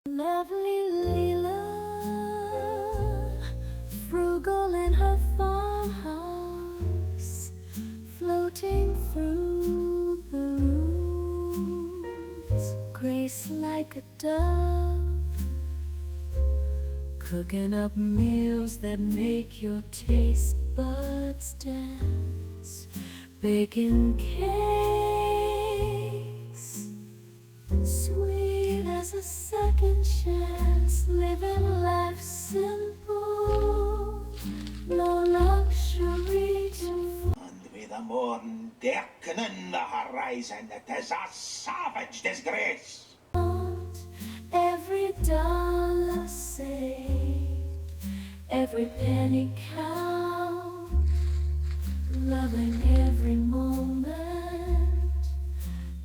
Lovely Leila, frugal in her farmhouse, floating through the rooms, grace like a dove, cooking up meals that make your taste buds dance, baking cakes sweet as a second chance, living life simple, no luxury to And with a moon darkening the horizon, it is a savage disgrace. flaunt. Every dollar saved, every penny count, loving every moment,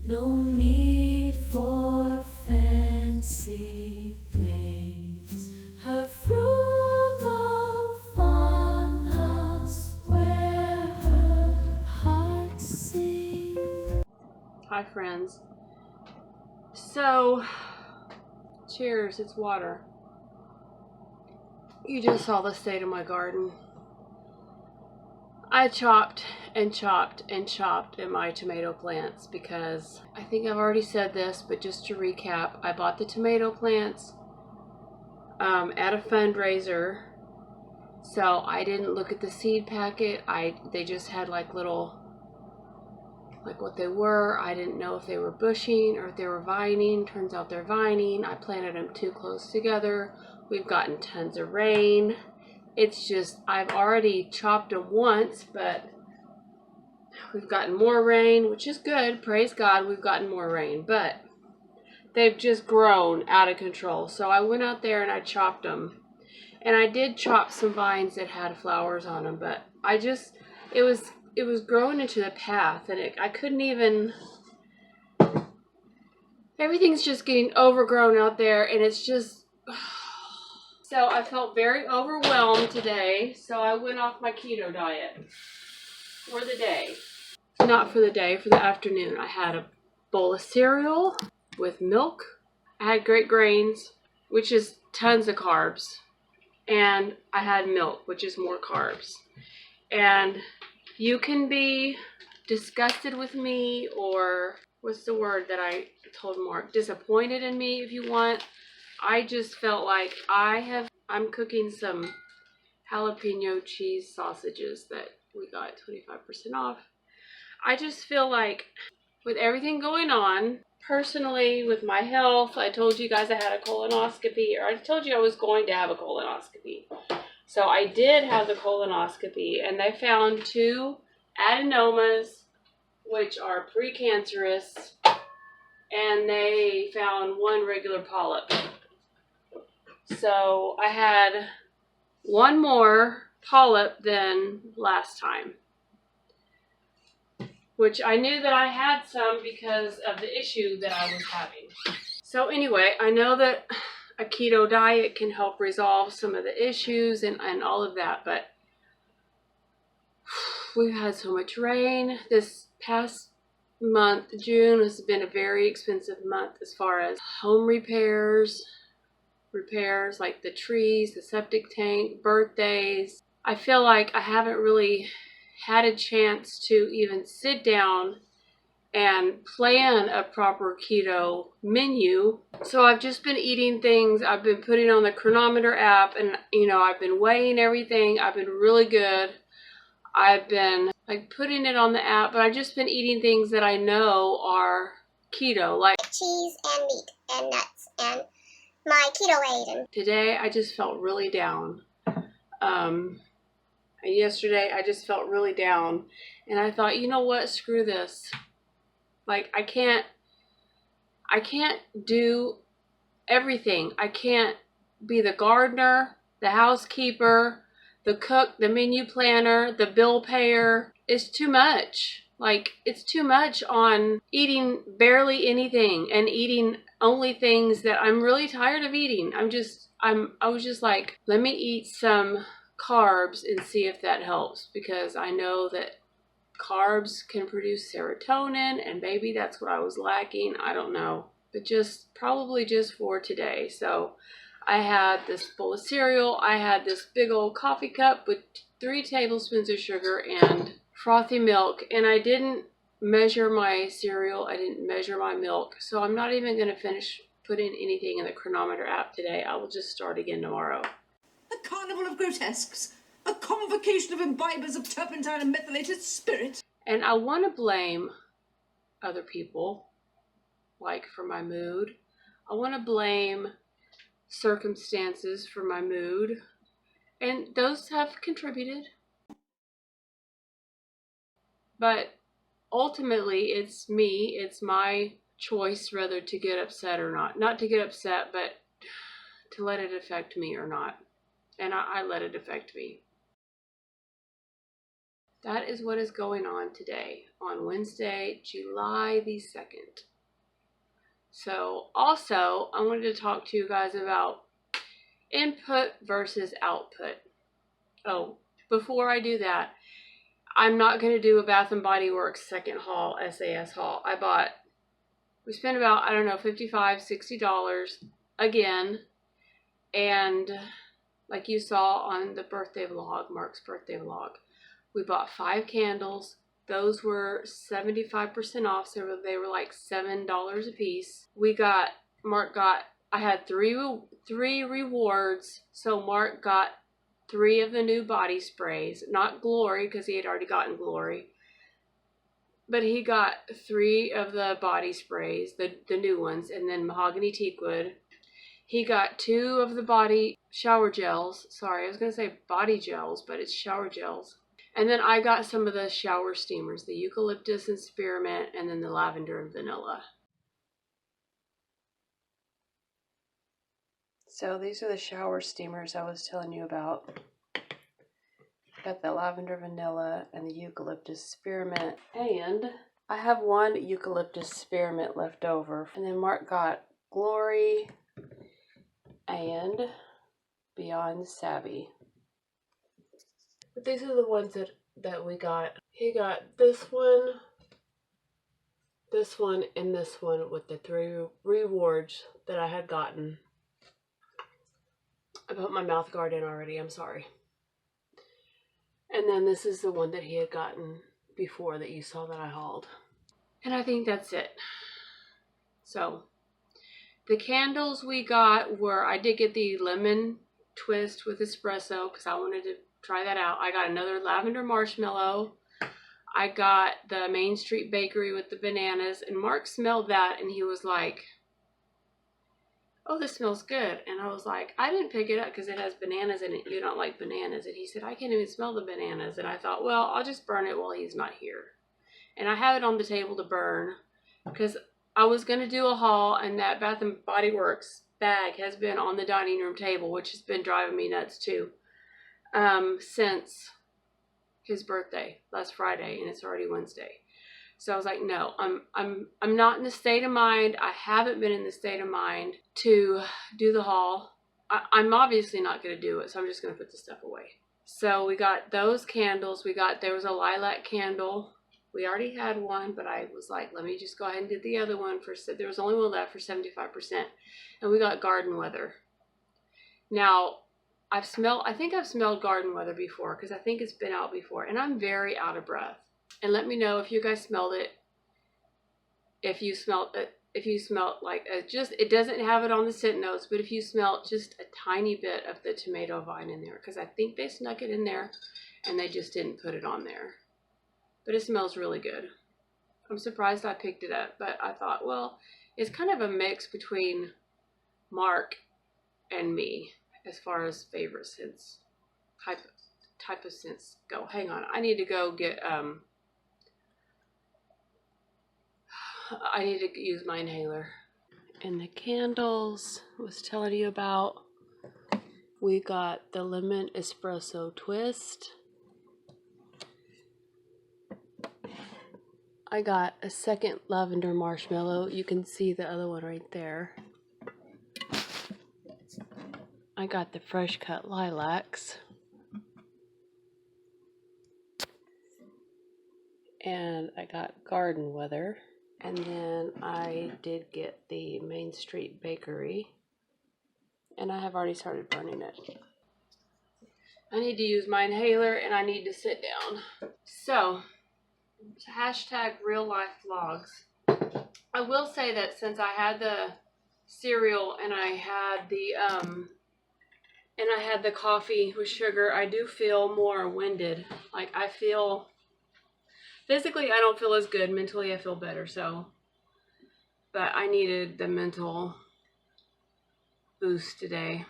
no need for fancy things. Her frugal farmhouse where her heart sings. Hi friends. So, cheers, it's water. You just saw the state of my garden. I chopped and chopped and chopped at my tomato plants because I think I've already said this, but just to recap, I bought the tomato plants at a fundraiser. So I didn't look at the seed packet. They just had like little, like what they were. I didn't know if they were bushing or if they were vining. Turns out they're vining. I planted them too close together. We've gotten tons of rain. It's just, I've already chopped them once, but we've gotten more rain, which is good. Praise God, we've gotten more rain, but they've just grown out of control. So I went out there and I chopped them. And I did chop some vines that had flowers on them, but it was growing into the path, and I couldn't even, everything's just getting overgrown out there, and it's just, so I felt very overwhelmed today, so I went off my keto diet for the day. Not for the day, for the afternoon. I had a bowl of cereal with milk. I had great grains, which is tons of carbs. And I had milk, which is more carbs. And you can be disgusted with me, or what's the word that I told Mark? Disappointed in me if you want. I just felt like I'm cooking some jalapeno cheese sausages that we got 25% off. I just feel like with everything going on, personally with my health, I told you guys I had a colonoscopy, or I told you I was going to have a colonoscopy. So I did have the colonoscopy, and they found 2 adenomas, which are precancerous, and they found 1 regular polyp. So I had 1 more polyp than last time, which I knew that I had some because of the issue that I was having. So anyway, I know that a keto diet can help resolve some of the issues and all of that, but we've had so much rain. This past month, June, has been a very expensive month as far as home repairs like the trees, the septic tank, birthdays. I feel like I haven't really had a chance to even sit down and plan a proper keto menu. So I've just been eating things. I've been putting on the chronometer app, and I've been weighing everything. I've been really good. I've been like putting it on the app, but I've just been eating things that I know are keto, like cheese and meat and nuts and my keto aid. Today I just felt really down. Yesterday I just felt really down, and I thought, you know what, screw this. Like, I can't do everything. I can't be the gardener, the housekeeper, the cook, the menu planner, the bill payer. It's too much. Like, it's too much on eating barely anything and eating only things that I'm really tired of eating. I was just like, let me eat some carbs and see if that helps, because I know that carbs can produce serotonin, and maybe that's what I was lacking. I don't know. but probably just for today. So I had this bowl of cereal. I had this big old coffee cup with 3 tablespoons of sugar and frothy milk, and I didn't measure my cereal. I didn't measure my milk, so I'm not even going to finish putting anything in the chronometer app today. I will just start again tomorrow. A carnival of grotesques. A convocation of imbibers of turpentine and methylated spirit. And I want to blame other people, like for my mood. I want to blame circumstances for my mood, and those have contributed. But ultimately, it's me. It's my choice whether to get upset or not. Not to get upset, but to let it affect me or not. And I let it affect me. That is what is going on today, on Wednesday, July the 2nd. So also, I wanted to talk to you guys about input versus output. Oh, before I do that, I'm not going to do a Bath & Body Works second haul, SAS haul. We spent about, I don't know, $55, $60 again. And like you saw on the birthday vlog, Mark's birthday vlog, we bought 5 candles. Those were 75% off, so they were like $7 a piece. I had three rewards. So Mark got 3 of the new body sprays, not Glory, because he had already gotten Glory. But he got 3 of the body sprays, the new ones, and then mahogany teakwood. He got 2 of the body shower gels. Sorry, I was going to say body gels, but it's shower gels. And then I got some of the shower steamers, the eucalyptus and spearmint, and then the lavender and vanilla. So these are the shower steamers I was telling you about. Got the lavender vanilla and the eucalyptus spearmint. And I have 1 eucalyptus spearmint left over. And then Mark got Glory and Beyond Savvy. But these are the ones that we got. He got this one, and this one with the 3 rewards that I had gotten. I put my mouth guard in already, I'm sorry. And then this is the one that he had gotten before that you saw that I hauled. And I think that's it. So, the candles we got were, I did get the lemon twist with espresso because I wanted to try that out. I got another lavender marshmallow. I got the Main Street Bakery with the bananas, and Mark smelled that and he was like, oh, this smells good. And I was like, I didn't pick it up because it has bananas in it. You don't like bananas. And he said, I can't even smell the bananas. And I thought, well, I'll just burn it while he's not here. And I have it on the table to burn because I was going to do a haul, and that Bath & Body Works bag has been on the dining room table, which has been driving me nuts too, since his birthday last Friday, and it's already Wednesday. So I was like, no, I'm not in the state of mind. I haven't been in the state of mind to do the haul. I'm obviously not going to do it, so I'm just going to put the stuff away. So we got those candles. There was a lilac candle. We already had one, but I was like, let me just go ahead and get the other one. There was only one left for 75%. And we got Garden Weather. Now, I think I've smelled Garden Weather before because I think it's been out before. And I'm very out of breath. And let me know if you guys smelled it. If you smelled like it doesn't have it on the scent notes, but if you smelled just a tiny bit of the tomato vine in there, because I think they snuck it in there and they just didn't put it on there. But it smells really good. I'm surprised I picked it up, but I thought, well, it's kind of a mix between Mark and me as far as favorite scents, type of scents go. Hang on, I need to go get I need to use my inhaler. And the candles I was telling you about, we got the lemon espresso twist. I got a second lavender marshmallow. You can see the other one right there. I got the fresh cut lilacs. And I got Garden Weather. And then I did get the Main Street Bakery, and I have already started burning it. I need to use my inhaler, and I need to sit down. So, hashtag real life vlogs. I will say that since I had the cereal and I had the coffee with sugar, I do feel more winded. Like I feel physically, I don't feel as good. Mentally, I feel better. So, but I needed the mental boost today.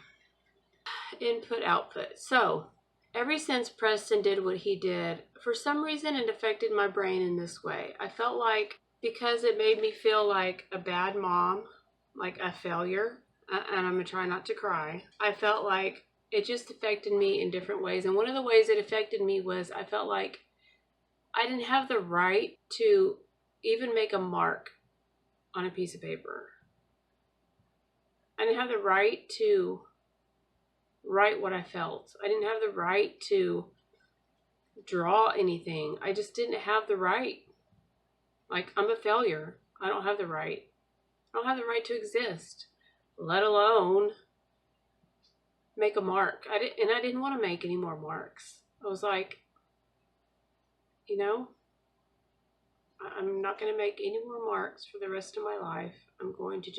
Input, output. So, ever since Preston did what he did, for some reason it affected my brain in this way. I felt like, because it made me feel like a bad mom, like a failure, and I'm going to try not to cry. I felt like it just affected me in different ways. And one of the ways it affected me was I felt like I didn't have the right to even make a mark on a piece of paper. I didn't have the right to write what I felt. I didn't have the right to draw anything. I just didn't have the right. Like, I'm a failure. I don't have the right. I don't have the right to exist, let alone make a mark. I didn't want to make any more marks. I was like, you know, I'm not going to make any more marks for the rest of my life. I'm going to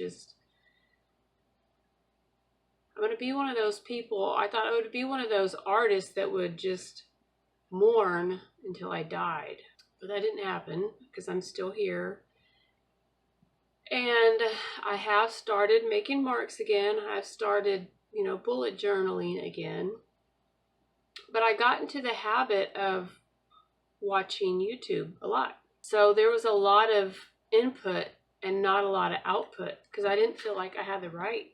be one of those people. I thought I would be one of those artists that would just mourn until I died. But that didn't happen because I'm still here. And I have started making marks again. I've started, bullet journaling again. But I got into the habit of watching YouTube a lot. So there was a lot of input and not a lot of output because I didn't feel like I had the right.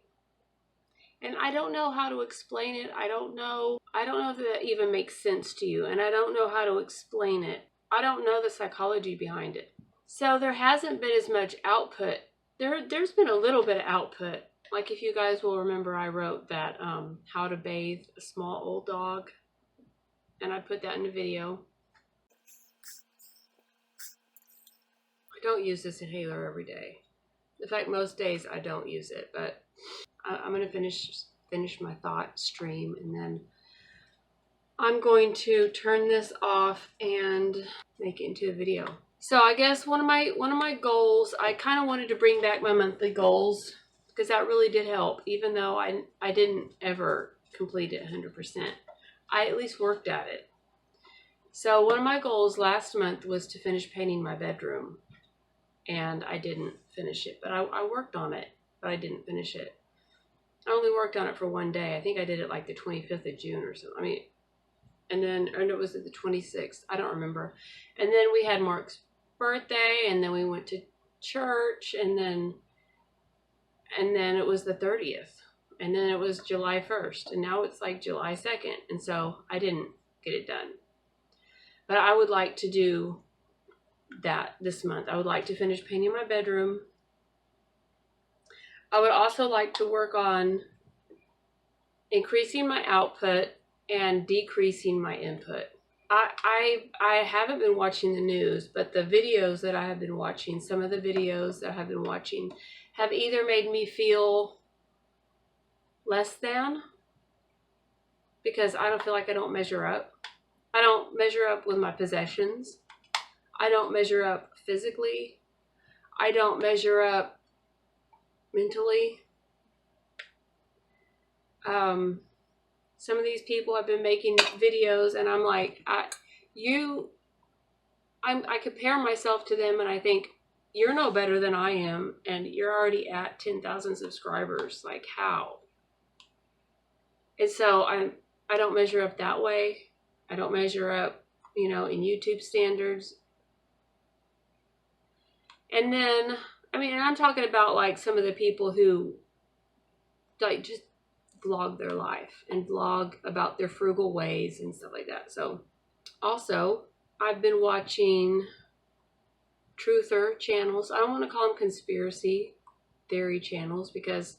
And I don't know how to explain it. I don't know if that even makes sense to you. And I don't know how to explain it. I don't know the psychology behind it. So there hasn't been as much output. There's been a little bit of output. Like if you guys will remember, I wrote that how to bathe a small old dog. And I put that in a video. I don't use this inhaler every day. In fact, most days I don't use it. But I'm going to finish my thought stream, and then I'm going to turn this off and make it into a video. So I guess one of my goals, I kind of wanted to bring back my monthly goals because that really did help, even though I didn't ever complete it 100%. I at least worked at it. So one of my goals last month was to finish painting my bedroom, and I didn't finish it, but I worked on it, but I didn't finish it. I only worked on it for one day. I think I did it like the 25th of June or something. And it was the 26th. I don't remember. And then we had Mark's birthday, and then we went to church, and then it was the 30th. And then it was July 1st, and now it's like July 2nd. And so I didn't get it done. But I would like to do that this month. I would like to finish painting my bedroom. I would also like to work on increasing my output and decreasing my input. I haven't been watching the news, but the videos that I have been watching, some of the videos that I have been watching, have either made me feel less than, because I don't feel like I don't measure up. I don't measure up with my possessions. I don't measure up physically. I don't measure up mentally. Some of these people have been making videos, and I'm like, I compare myself to them, and I think, you're no better than I am, and you're already at 10,000 subscribers. Like, how? And so I don't measure up that way. I don't measure up, in YouTube standards. And then, and I'm talking about like some of the people who like just vlog their life and vlog about their frugal ways and stuff like that. So also, I've been watching truther channels. I don't want to call them conspiracy theory channels because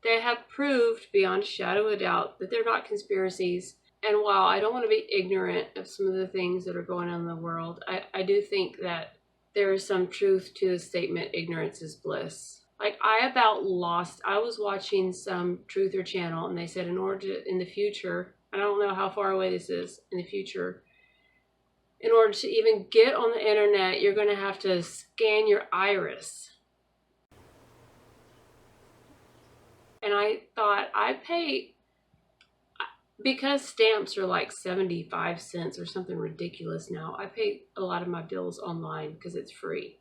they have proved beyond a shadow of a doubt that they're not conspiracies. And while I don't want to be ignorant of some of the things that are going on in the world, I do think that there is some truth to the statement, ignorance is bliss. Like, I was watching some truther channel, and they said in the future, I don't know how far away this is, in the future, in order to even get on the internet, you're going to have to scan your iris. And I thought, because stamps are like 75 cents or something ridiculous now, I pay a lot of my bills online because it's free.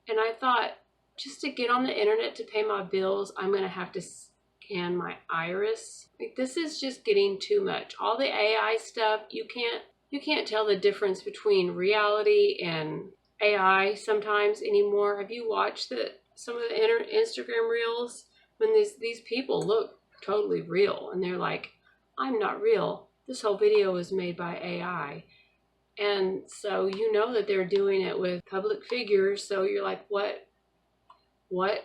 And I thought, just to get on the internet to pay my bills, I'm going to have to scan my iris. Like, this is just getting too much. All the AI stuff, you can't tell the difference between reality and AI sometimes anymore. Have you watched some of the Instagram reels? When these people look totally real, and they're like, I'm not real. This whole video was made by AI. And so you know that they're doing it with public figures. So you're like, what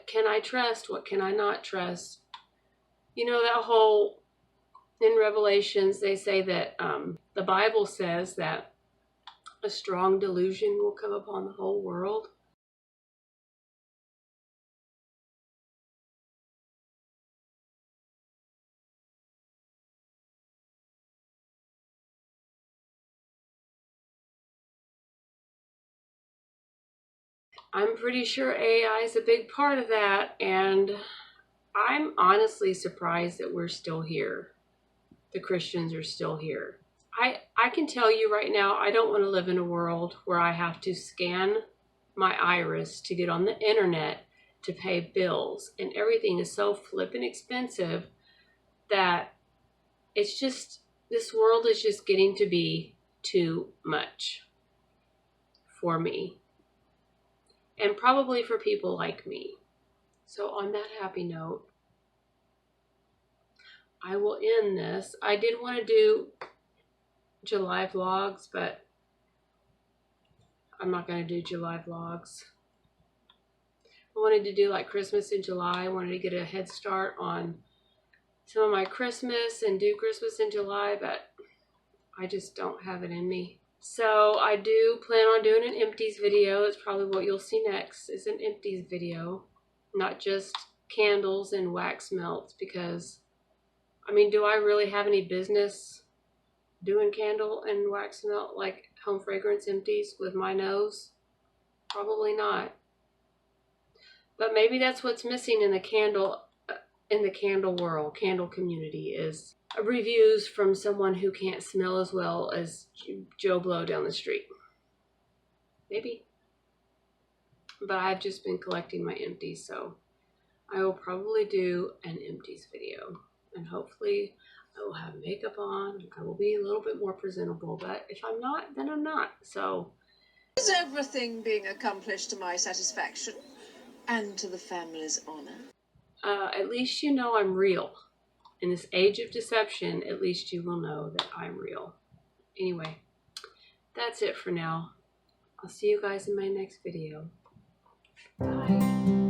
can I trust? What can I not trust? You know, that whole, in Revelations, they say that the Bible says that a strong delusion will come upon the whole world. I'm pretty sure AI is a big part of that, and I'm honestly surprised that we're still here. The Christians are still here. I can tell you right now, I don't want to live in a world where I have to scan my iris to get on the internet to pay bills, and everything is so flippin' expensive that it's just, this world is just getting to be too much for me. And probably for people like me. So on that happy note, I will end this. I did want to do July vlogs, but I'm not going to do July vlogs. I wanted to do like Christmas in July. I wanted to get a head start on some of my Christmas and do Christmas in July, but I just don't have it in me. So I do plan on doing an empties video. It's probably what you'll see next, is an empties video. Not just candles and wax melts, because, I mean, do I really have any business doing candle and wax melt, like home fragrance empties, with my nose? Probably not. But maybe that's what's missing in the candle world, candle community, is reviews from someone who can't smell as well as Joe Blow down the street. Maybe. But I've just been collecting my empties, so I will probably do an empties video. And hopefully I will have makeup on. I will be a little bit more presentable, but if I'm not, then I'm not. So Is everything being accomplished to my satisfaction and to the family's honor? at least you know I'm real. In this age of deception, at least you will know that I'm real. Anyway, that's it for now. I'll see you guys in my next video. Bye.